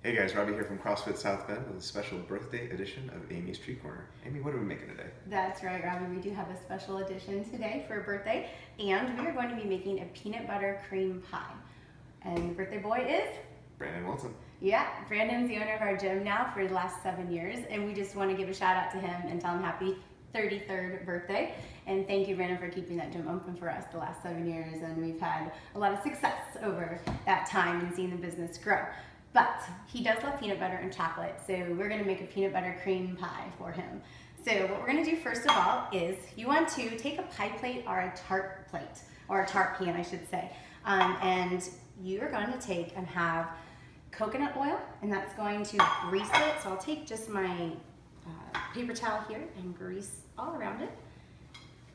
Hey guys, Robbie here from CrossFit South Bend with a special birthday edition of Amy's Tree Corner. Amy, what are we making today? That's right, Robbie. We do have a special edition today for a birthday, and we are going to be making a peanut butter cream pie. And the birthday boy is? Brandon Wilson. Yeah, Brandon's the owner of our gym now for the last 7 years, and we just want to give a shout out to him and tell him happy 33rd birthday. And thank you, Brandon, for keeping that gym open for us the last 7 years, and we've had a lot of success over that time and seeing the business grow. But he does love peanut butter and chocolate, so we're going to make a peanut butter cream pie for him. So what we're going to do first of all is you want to take a pie plate or a tart plate, or a tart pan I should say, and you're going to take and have coconut oil, and that's going to grease it. So I'll take just my paper towel here and grease all around it.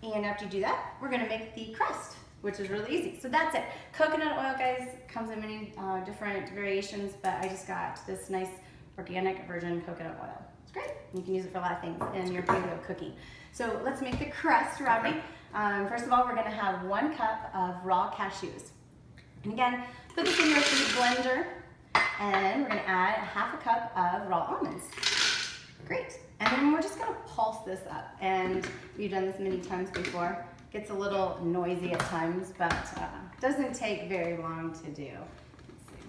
And after you do that, we're going to make the crust, which is really easy. So that's it. Coconut oil, guys, comes in many different variations, but I just got this nice organic virgin coconut oil. It's great. You can use it for a lot of things in your paleo cooking. So let's make the crust, Robbie. First of all, we're gonna have 1 cup of raw cashews. And again, put this in your food blender, and we're gonna add 1/2 cup of raw almonds. Great. And then we're just gonna pulse this up. And we've done this many times before. Gets a little noisy at times, but doesn't take very long to do.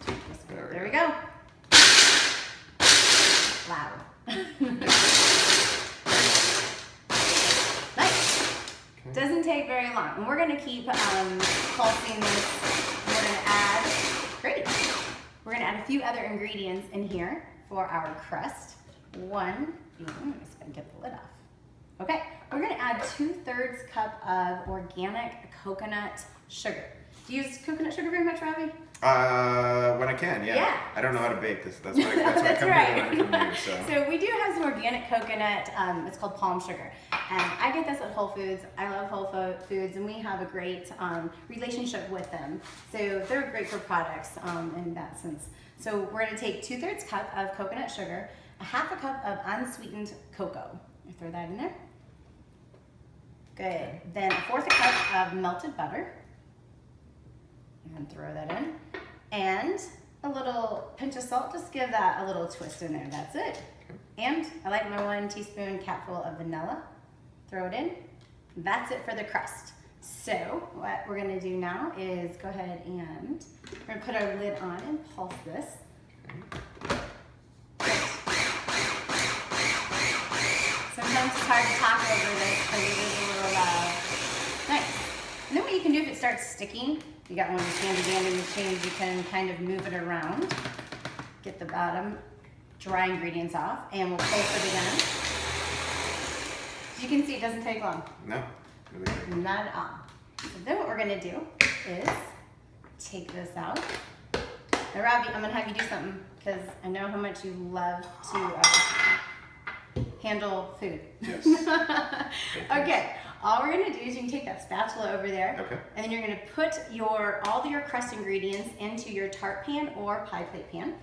Let's see, there we go. Loud. Nice. Okay. Doesn't take very long. And we're gonna keep pulsing this. We're gonna add, great. We're gonna add a few other ingredients in here for our crust. I'm just gonna get the lid off. Okay, we're gonna add 2/3 cup of organic coconut sugar. Do you use coconut sugar very much, Robbie? When I can, yeah. I don't know how to bake this. That's why I come here to learn from you. So we do have some organic coconut. It's called palm sugar, and I get this at Whole Foods. I love Whole Foods, and we have a great relationship with them. So they're great for products in that sense. So we're gonna take 2/3 cup of coconut sugar, 1/2 cup of unsweetened cocoa. I throw that in there. Good. Then 1/4 cup of melted butter. And throw that in. And a little pinch of salt. Just give that a little twist in there. That's it. And I like my 1 teaspoon capful of vanilla. Throw it in. That's it for the crust. So what we're going to do now is go ahead and we're going to put our lid on and pulse this. Sometimes it's hard to talk over this because it is a little loud. Nice. And then what you can do if it starts sticking, you got one of these handy dandy machines, you can kind of move it around, get the bottom dry ingredients off, and we'll pulse it again. As you can see, it doesn't take long. No, really good. Not at all. So then what we're gonna do is take this out. Now, Robbie, I'm gonna have you do something because I know how much you love to handle food. Yes. Okay, all we're gonna do is you can take that spatula over there, and then you're gonna put all your crust ingredients into your tart pan or pie plate pan.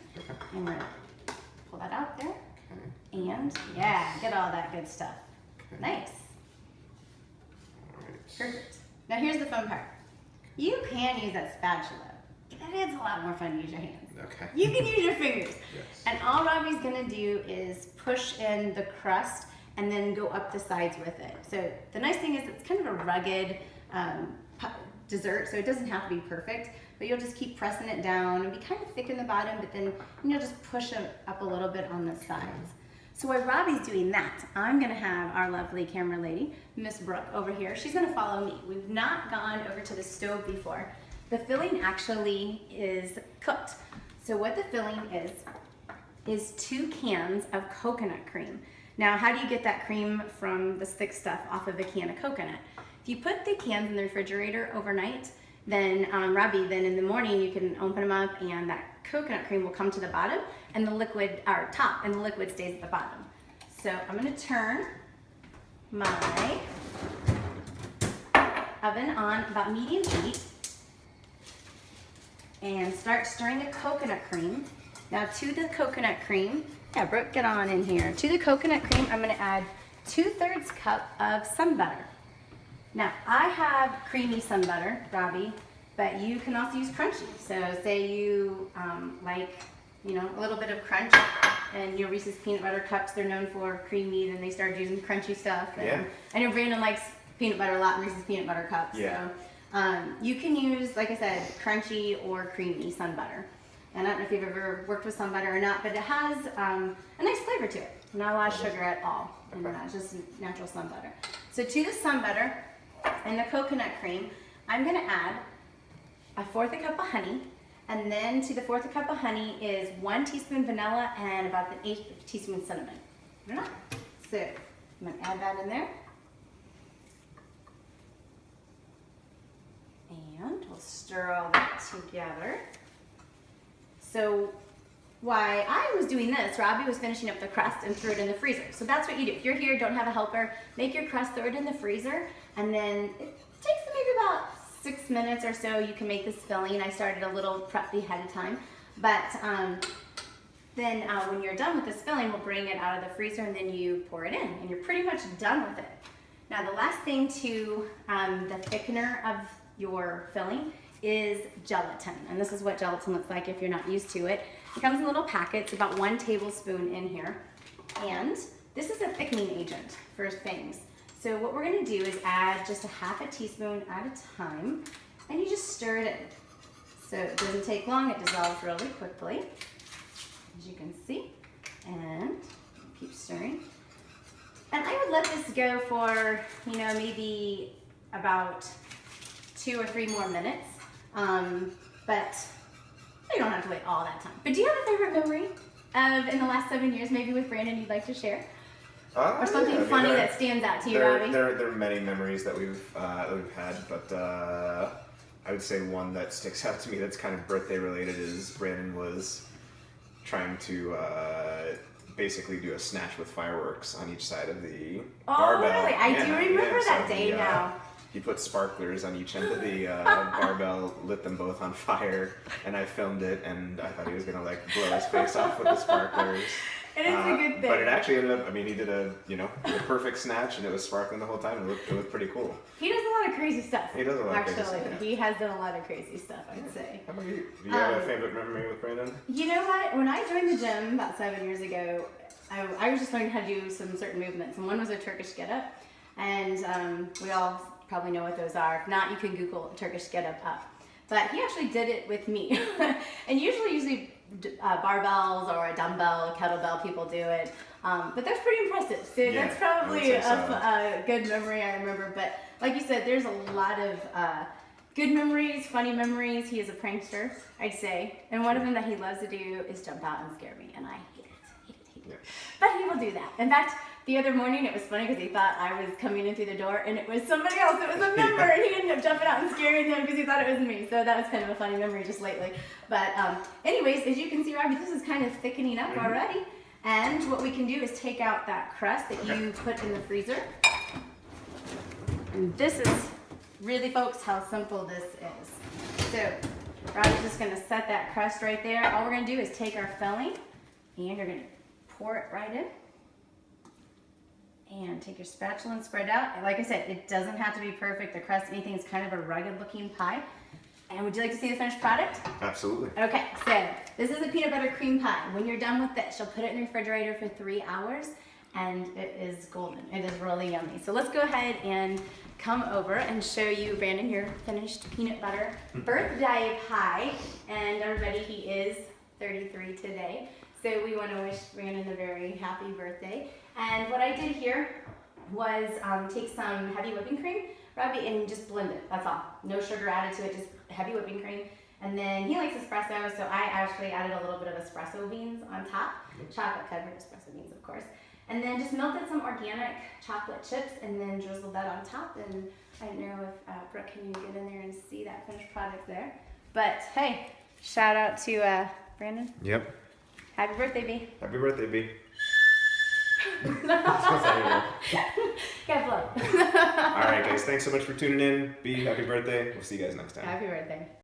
And we're gonna pull that out there. And yeah, get all that good stuff. Nice. Perfect. Now here's the fun part. You can use that spatula. It's a lot more fun to use your hands. You can use your fingers. Yes. And all Robbie's gonna do is push in the crust and then go up the sides with it. So the nice thing is it's kind of a rugged dessert, so it doesn't have to be perfect, but you'll just keep pressing it down and be kind of thick in the bottom, but then you'll just push it up a little bit on the sides. So while Robbie's doing that, I'm gonna have our lovely camera lady, Miss Brooke, over here. She's gonna follow me. We've not gone over to the stove before. The filling actually is cooked. So what the filling is 2 cans of coconut cream. Now, how do you get that cream from the thick stuff off of a can of coconut? If you put the cans in the refrigerator overnight, then Robbie, then in the morning you can open them up and that coconut cream will come to the bottom and the liquid, or top, and the liquid stays at the bottom. So I'm gonna turn my oven on about medium heat and start stirring the coconut cream. Now to the coconut cream, yeah, Brooke, get on in here. To the coconut cream, I'm gonna add 2/3 cup of SunButter. Now, I have creamy SunButter, Robbie, but you can also use crunchy. So say you like you know, a little bit of crunch. And your Reese's peanut butter cups, they're known for creamy, then they started using crunchy stuff. And Yeah. I know Brandon likes peanut butter a lot and Reese's peanut butter cups. Yeah. So you can use, like I said, crunchy or creamy SunButter. And I don't know if you've ever worked with SunButter or not, but it has a nice flavor to it. Not a lot of sugar at all. And it's just natural SunButter. So to the SunButter and the coconut cream, I'm gonna add 1/4 cup of honey. And then to the 1/4 cup of honey is 1 teaspoon vanilla and about 1/8 teaspoon cinnamon. So I'm gonna add that in there. And we'll stir all that together. So while I was doing this, Robbie was finishing up the crust and threw it in the freezer. So that's what you do. If you're here, don't have a helper, make your crust, throw it in the freezer, and then it takes maybe about 6 minutes or so. You can make this filling. I started a little prep ahead of time, but then when you're done with this filling, we'll bring it out of the freezer and then you pour it in, and you're pretty much done with it. Now the last thing to the thickener of your filling is gelatin, and this is what gelatin looks like if you're not used to it. It comes in little packets, about 1 tablespoon in here, and this is a thickening agent for things. So what we're gonna do is add just 1/2 teaspoon at a time, and you just stir it in. So it doesn't take long, it dissolves really quickly, as you can see, and keep stirring. And I would let this go for, you know, maybe about 2 or 3 more minutes, but you don't have to wait all that time. But do you have a favorite memory of in the last 7 years, maybe with Brandon, you'd like to share? Or something yeah, I mean, funny that stands out to you, Robbie? There are many memories that we've had, but I would say one that sticks out to me that's kind of birthday related is Brandon was trying to basically do a snatch with fireworks on each side of the barbell. Really? I do remember that day now. He put sparklers on each end of the barbell, lit them both on fire, and I filmed it, and I thought he was gonna like blow his face off with the sparklers. It is a good thing. But it actually ended up, I mean, he did a perfect snatch, and it was sparkling the whole time. It looked pretty cool. He does a lot of crazy stuff. He does a lot of crazy stuff. Actually, he has done a lot of crazy stuff, I'd say. How about you? Do you have a favorite memory with Brandon? You know what? When I joined the gym about 7 years ago, I was just learning how to do some certain movements, and one was a Turkish get-up, and we all probably know what those are. If not, you can Google Turkish get-up up. But he actually did it with me, and usually barbells or a dumbbell, kettlebell, people do it. But that's pretty impressive. So Yeah, that's probably I would say a good memory I remember. But like you said, there's a lot of good memories, funny memories. He is a prankster, I'd say. And one of them that he loves to do is jump out and scare me. And I hate it. Yeah. But he will do that. In fact, the other morning it was funny because he thought I was coming in through the door and it was somebody else. It was a member and he ended up jumping out and scaring him because he thought it was me. So that was kind of a funny memory just lately. But anyways, as you can see, Robbie, this is kind of thickening up already. And what we can do is take out that crust that you put in the freezer. And this is really, folks, how simple this is. So Robbie's just going to set that crust right there. All we're going to do is take our filling and you're going to pour it right in. And take your spatula and spread out. And like I said, it doesn't have to be perfect. The crust, anything is kind of a rugged looking pie. And would you like to see the finished product? Absolutely. Okay, so this is a peanut butter cream pie. When you're done with this, you'll put it in the refrigerator for 3 hours and it is golden. It is really yummy. So let's go ahead and come over and show you, Brandon, your finished peanut butter birthday pie. And everybody, he is 33 today. So we want to wish Brandon a very happy birthday. And what I did here was take some heavy whipping cream, Robbie, and just blend it. That's all. No sugar added to it, just heavy whipping cream. And then he likes espresso, so I actually added a little bit of espresso beans on top. Chocolate covered espresso beans, of course. And then just melted some organic chocolate chips and then drizzled that on top. And I don't know if Brooke can get in there and see that finished product there. But hey, shout out to Brandon. Yep. Happy birthday, B. Happy birthday, B. Got blood. All right, guys. Thanks so much for tuning in. B, happy birthday. We'll see you guys next time. Happy birthday.